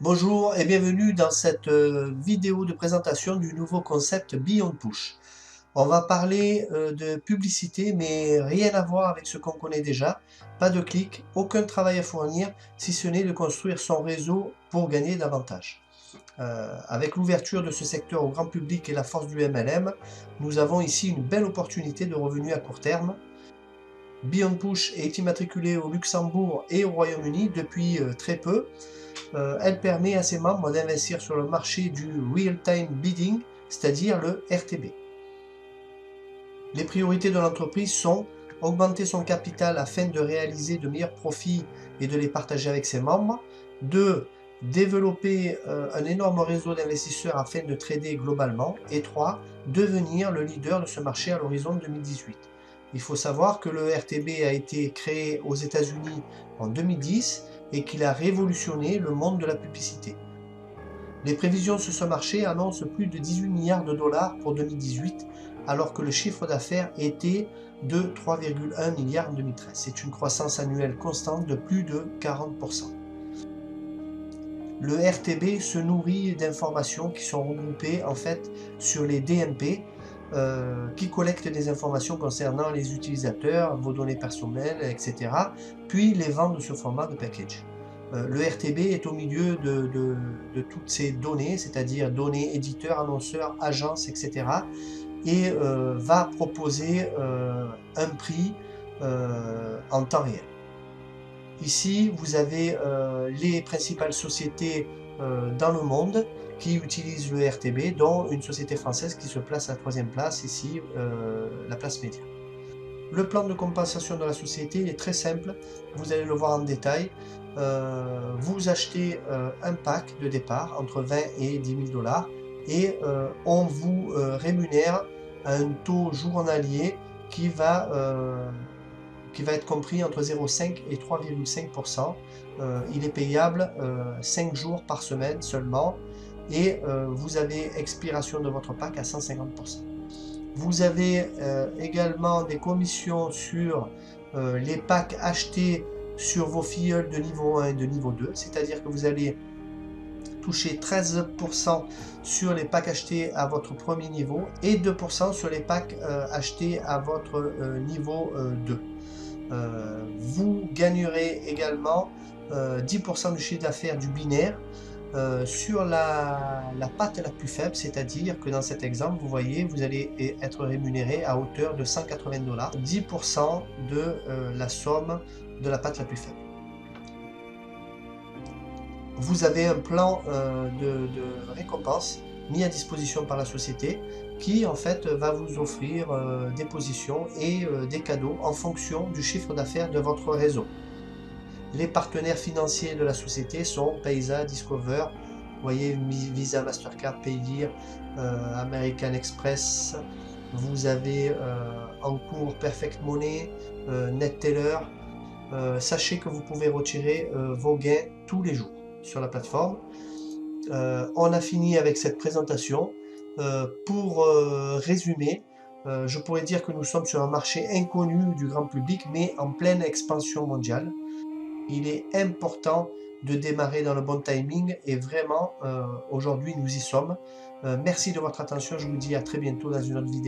Bonjour et bienvenue dans cette vidéo de présentation du nouveau concept Beyond Push. On va parler de publicité, mais rien à voir avec ce qu'on connaît déjà. Pas de clic, aucun travail à fournir, si ce n'est de construire son réseau pour gagner davantage. Avec l'ouverture de ce secteur au grand public et la force du MLM, nous avons ici une belle opportunité de revenus à court terme. Beyond Push est immatriculé au Luxembourg et au Royaume-Uni depuis très peu. Elle permet à ses membres d'investir sur le marché du Real-Time Bidding, c'est-à-dire le RTB. Les priorités de l'entreprise sont augmenter son capital afin de réaliser de meilleurs profits et de les partager avec ses membres. 2. Développer un énorme réseau d'investisseurs afin de trader globalement. Et 3. Devenir le leader de ce marché à l'horizon 2018. Il faut savoir que le RTB a été créé aux États-Unis en 2010 et qu'il a révolutionné le monde de la publicité. Les prévisions sur ce marché annoncent plus de 18 milliards de dollars pour 2018, alors que le chiffre d'affaires était de 3,1 milliards en 2013. C'est une croissance annuelle constante de plus de 40%. Le RTB se nourrit d'informations qui sont regroupées en fait sur les DMP, qui collectent des informations concernant les utilisateurs, vos données personnelles, etc. Puis les vendent sous format de package. Le RTB est au milieu de toutes ces données, c'est-à-dire données éditeurs, annonceurs, agences, etc. et va proposer un prix en temps réel. Ici, vous avez les principales sociétés dans le monde qui utilisent le RTB, dont une société française qui se place à la troisième place, ici, la place média. Le plan de compensation de la société est très simple, vous allez le voir en détail. Vous achetez un pack de départ entre 20 et 10 000 dollars et on vous rémunère à un taux journalier qui va être compris entre 0,5 et 3,5%. Il est payable 5 jours par semaine seulement et vous avez expiration de votre pack à 150%. Vous avez également des commissions sur les packs achetés sur vos filleuls de niveau 1 et de niveau 2, c'est-à-dire que vous allez toucher 13% sur les packs achetés à votre premier niveau et 2% sur les packs achetés à votre niveau 2. Vous gagnerez également 10% du chiffre d'affaires du binaire sur la patte la plus faible, c'est-à-dire que dans cet exemple, vous voyez, vous allez être rémunéré à hauteur de 180 dollars, 10% de la somme de la patte la plus faible. Vous avez un plan de récompense mis à disposition par la société qui en fait va vous offrir des positions et des cadeaux en fonction du chiffre d'affaires de votre réseau. Les partenaires financiers de la société sont Paysa, Discover, vous voyez Visa, Mastercard, Payeer, American Express. Vous avez en cours Perfect Money, NetTeller. Sachez que vous pouvez retirer vos gains tous les jours sur la plateforme. On a fini avec cette présentation. Pour résumer, je pourrais dire que nous sommes sur un marché inconnu du grand public, mais en pleine expansion mondiale. Il est important de démarrer dans le bon timing et vraiment, aujourd'hui, nous y sommes. Merci de votre attention. Je vous dis à très bientôt dans une autre vidéo.